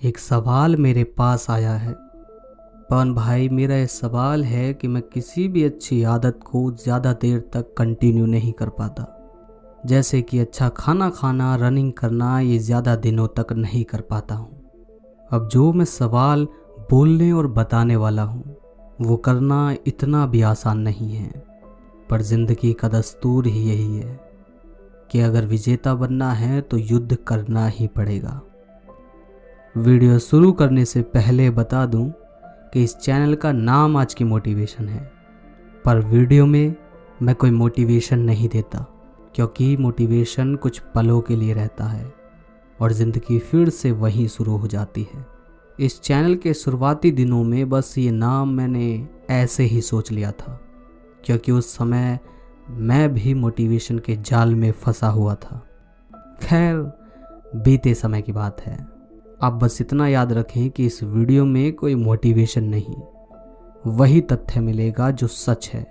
एक सवाल मेरे पास आया है। पवन भाई, मेरा ये सवाल है कि मैं किसी भी अच्छी आदत को ज़्यादा देर तक कंटिन्यू नहीं कर पाता। जैसे कि अच्छा खाना खाना, रनिंग करना, ये ज़्यादा दिनों तक नहीं कर पाता हूँ। अब जो मैं सवाल बोलने और बताने वाला हूँ वो करना इतना भी आसान नहीं है, पर ज़िंदगी का दस्तूर ही यही है कि अगर विजेता बनना है तो युद्ध करना ही पड़ेगा। वीडियो शुरू करने से पहले बता दूं कि इस चैनल का नाम आज की मोटिवेशन है, पर वीडियो में मैं कोई मोटिवेशन नहीं देता, क्योंकि मोटिवेशन कुछ पलों के लिए रहता है और ज़िंदगी फिर से वहीं शुरू हो जाती है। इस चैनल के शुरुआती दिनों में बस ये नाम मैंने ऐसे ही सोच लिया था, क्योंकि उस समय मैं भी मोटिवेशन के जाल में फंसा हुआ था। खैर, बीते समय की बात है। आप बस इतना याद रखें कि इस वीडियो में कोई मोटिवेशन नहीं, वही तथ्य मिलेगा जो सच है।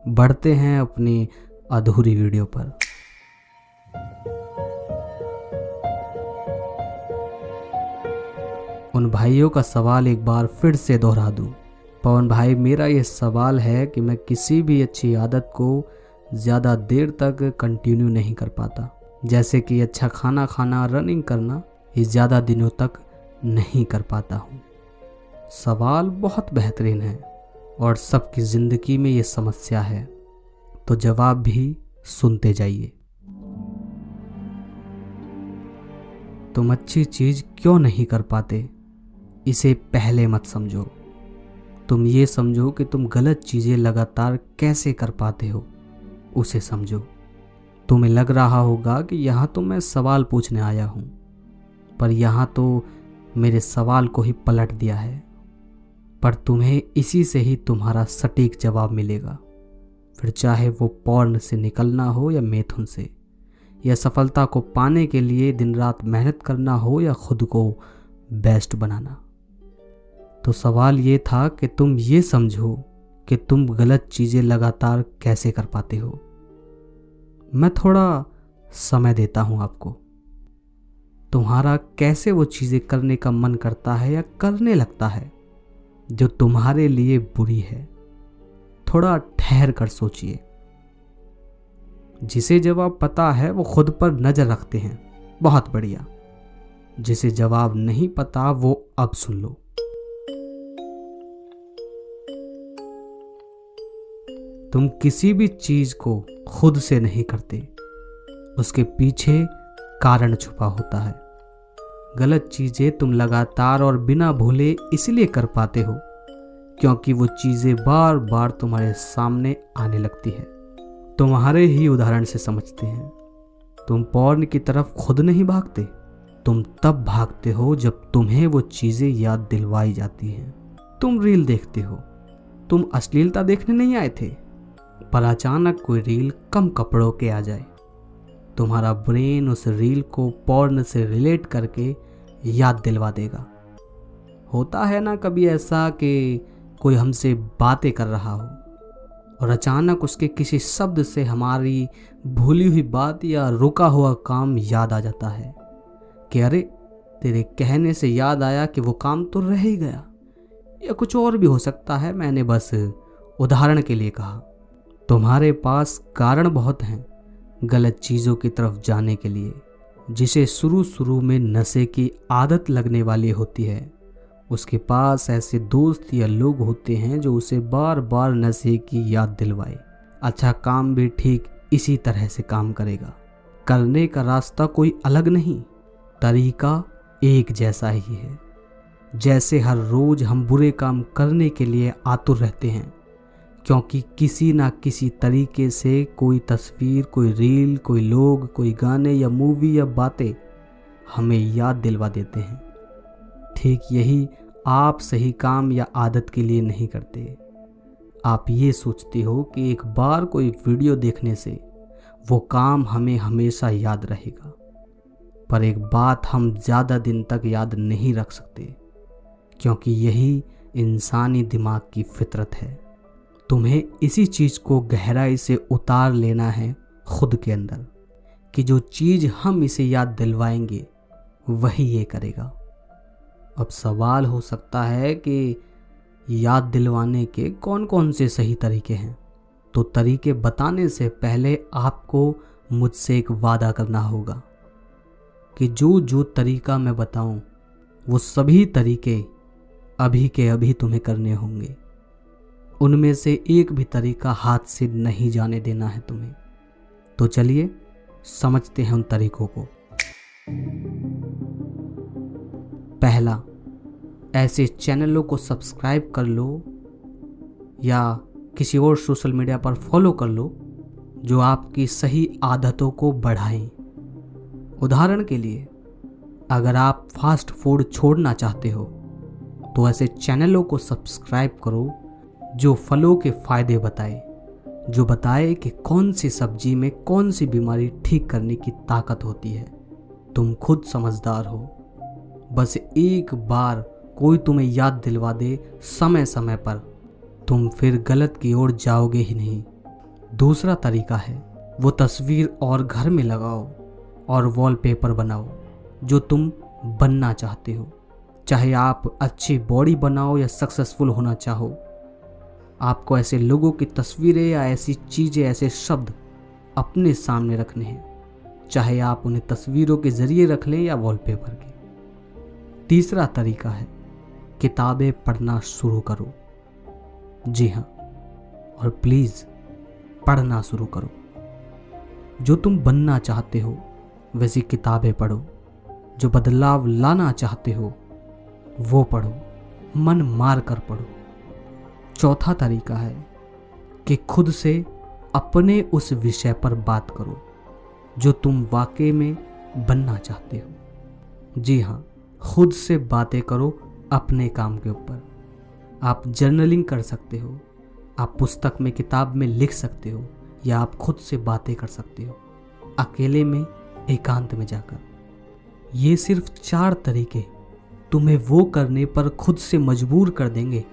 बढ़ते हैं अपनी अधूरी वीडियो पर। उन भाइयों का सवाल एक बार फिर से दोहरा दूं। पवन भाई, मेरा ये सवाल है कि मैं किसी भी अच्छी आदत को ज़्यादा देर तक कंटिन्यू नहीं कर पाता। जैसे कि अच्छा खाना खाना, रनिंग करना, ये ज़्यादा दिनों तक नहीं कर पाता हूँ। सवाल बहुत बेहतरीन है और सबकी ज़िंदगी में ये समस्या है, तो जवाब भी सुनते जाइए। तुम अच्छी चीज़ क्यों नहीं कर पाते, इसे पहले मत समझो। तुम ये समझो कि तुम गलत चीज़ें लगातार कैसे कर पाते हो, उसे समझो। तुम्हें लग रहा होगा कि यहाँ तो मैं सवाल पूछने आया हूँ, पर यहाँ तो मेरे सवाल को ही पलट दिया है। पर तुम्हें इसी से ही तुम्हारा सटीक जवाब मिलेगा, फिर चाहे वो पॉर्न से निकलना हो या मैथुन से, या सफलता को पाने के लिए दिन रात मेहनत करना हो या खुद को बेस्ट बनाना। तो सवाल ये था कि तुम ये समझो कि तुम गलत चीज़ें लगातार कैसे कर पाते हो। मैं थोड़ा समय देता हूँ आपको। तुम्हारा कैसे वो चीज़ें करने का मन करता है या करने लगता है जो तुम्हारे लिए बुरी है। थोड़ा ठहर कर सोचिए। जिसे जवाब पता है वो खुद पर नज़र रखते हैं, बहुत बढ़िया। जिसे जवाब नहीं पता वो अब सुन लो। तुम किसी भी चीज़ को खुद से नहीं करते, उसके पीछे कारण छुपा होता है। गलत चीज़ें तुम लगातार और बिना भूले इसलिए कर पाते हो क्योंकि वो चीज़ें बार बार तुम्हारे सामने आने लगती है। तुम्हारे ही उदाहरण से समझते हैं। तुम पॉर्न की तरफ खुद नहीं भागते, तुम तब भागते हो जब तुम्हें वो चीज़ें याद दिलवाई जाती हैं। तुम रील देखते हो, तुम अश्लीलता देखने नहीं आए थे, पर अचानक कोई रील कम कपड़ों के आ जाए, तुम्हारा ब्रेन उस रील को पॉर्न से रिलेट करके याद दिलवा देगा। होता है ना कभी ऐसा कि कोई हमसे बातें कर रहा हो और अचानक उसके किसी शब्द से हमारी भूली हुई बात या रुका हुआ काम याद आ जाता है कि अरे, तेरे कहने से याद आया कि वो काम तो रह ही गया। या कुछ और भी हो सकता है, मैंने बस उदाहरण के लिए कहा। तुम्हारे पास कारण बहुत हैं गलत चीज़ों की तरफ जाने के लिए। जिसे शुरू में नशे की आदत लगने वाली होती है, उसके पास ऐसे दोस्त या लोग होते हैं जो उसे बार बार नशे की याद दिलवाए। अच्छा काम भी ठीक इसी तरह से काम करेगा। करने का रास्ता कोई अलग नहीं, तरीका एक जैसा ही है। जैसे हर रोज हम बुरे काम करने के लिए आतुर रहते हैं, क्योंकि किसी ना किसी तरीके से कोई तस्वीर, कोई रील, कोई लोग, कोई गाने या मूवी या बातें हमें याद दिलवा देते हैं। ठीक यही आप सही काम या आदत के लिए नहीं करते। आप ये सोचते हो कि एक बार कोई वीडियो देखने से वो काम हमें हमेशा याद रहेगा, पर एक बात हम ज़्यादा दिन तक याद नहीं रख सकते, क्योंकि यही इंसानी दिमाग की फितरत है। तुम्हें इसी चीज़ को गहराई से उतार लेना है खुद के अंदर, कि जो चीज़ हम इसे याद दिलवाएंगे वही ये करेगा। अब सवाल हो सकता है कि याद दिलवाने के कौन कौन से सही तरीके हैं। तो तरीके बताने से पहले आपको मुझसे एक वादा करना होगा कि जो जो तरीका मैं बताऊं वो सभी तरीके अभी के अभी तुम्हें करने होंगे। उनमें से एक भी तरीका हाथ से नहीं जाने देना है तुम्हें। तो चलिए समझते हैं उन तरीकों को। पहला, ऐसे चैनलों को सब्सक्राइब कर लो या किसी और सोशल मीडिया पर फॉलो कर लो जो आपकी सही आदतों को बढ़ाएं। उदाहरण के लिए, अगर आप फास्ट फूड छोड़ना चाहते हो तो ऐसे चैनलों को सब्सक्राइब करो जो फलों के फायदे बताए, जो बताए कि कौन सी सब्जी में कौन सी बीमारी ठीक करने की ताकत होती है। तुम खुद समझदार हो, बस एक बार कोई तुम्हें याद दिलवा दे समय समय पर, तुम फिर गलत की ओर जाओगे ही नहीं। दूसरा तरीका है, वो तस्वीर और घर में लगाओ और वॉलपेपर बनाओ जो तुम बनना चाहते हो। चाहे आप अच्छी बॉडी बनाओ या सक्सेसफुल होना चाहो, आपको ऐसे लोगों की तस्वीरें या ऐसी चीज़ें, ऐसे शब्द अपने सामने रखने हैं, चाहे आप उन्हें तस्वीरों के ज़रिए रख लें या वॉलपेपर के। तीसरा तरीका है, किताबें पढ़ना शुरू करो। जी हाँ, और प्लीज़ पढ़ना शुरू करो। जो तुम बनना चाहते हो वैसी किताबें पढ़ो। जो बदलाव लाना चाहते हो वो पढ़ो, मन मार कर पढ़ो। चौथा तरीका है कि खुद से अपने उस विषय पर बात करो जो तुम वाकई में बनना चाहते हो। जी हाँ, खुद से बातें करो अपने काम के ऊपर। आप जर्नलिंग कर सकते हो, आप पुस्तक में, किताब में लिख सकते हो, या आप खुद से बातें कर सकते हो अकेले में, एकांत में जाकर। ये सिर्फ 4 तरीके तुम्हें वो करने पर खुद से मजबूर कर देंगे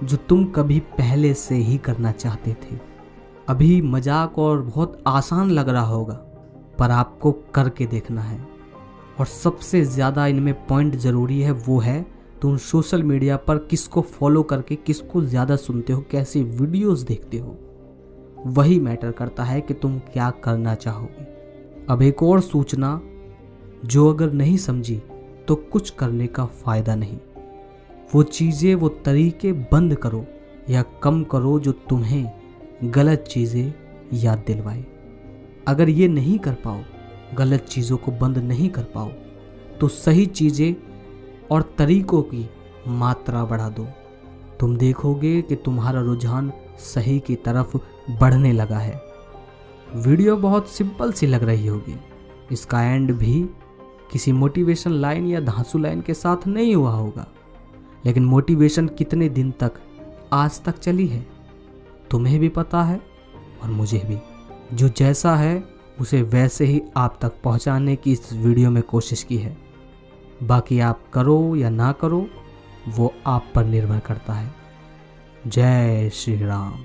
जो तुम कभी पहले से ही करना चाहते थे। अभी मजाक और बहुत आसान लग रहा होगा, पर आपको करके देखना है। और सबसे ज़्यादा इनमें पॉइंट ज़रूरी है, वो है तुम सोशल मीडिया पर किसको फॉलो करके किसको ज़्यादा सुनते हो, कैसी वीडियोस देखते हो। वही मैटर करता है कि तुम क्या करना चाहोगे। अब एक और सूचना, जो अगर नहीं समझी तो कुछ करने का फ़ायदा नहीं। वो चीज़ें, वो तरीके बंद करो या कम करो जो तुम्हें गलत चीज़ें याद दिलवाए। अगर ये नहीं कर पाओ, गलत चीज़ों को बंद नहीं कर पाओ, तो सही चीज़ें और तरीकों की मात्रा बढ़ा दो। तुम देखोगे कि तुम्हारा रुझान सही की तरफ बढ़ने लगा है। वीडियो बहुत सिंपल सी लग रही होगी, इसका एंड भी किसी मोटिवेशन लाइन या धांसू लाइन के साथ नहीं हुआ होगा, लेकिन मोटिवेशन कितने दिन तक, आज तक चली है, तुम्हें भी पता है और मुझे भी। जो जैसा है उसे वैसे ही आप तक पहुंचाने की इस वीडियो में कोशिश की है। बाकी आप करो या ना करो वो आप पर निर्भर करता है। जय श्री राम।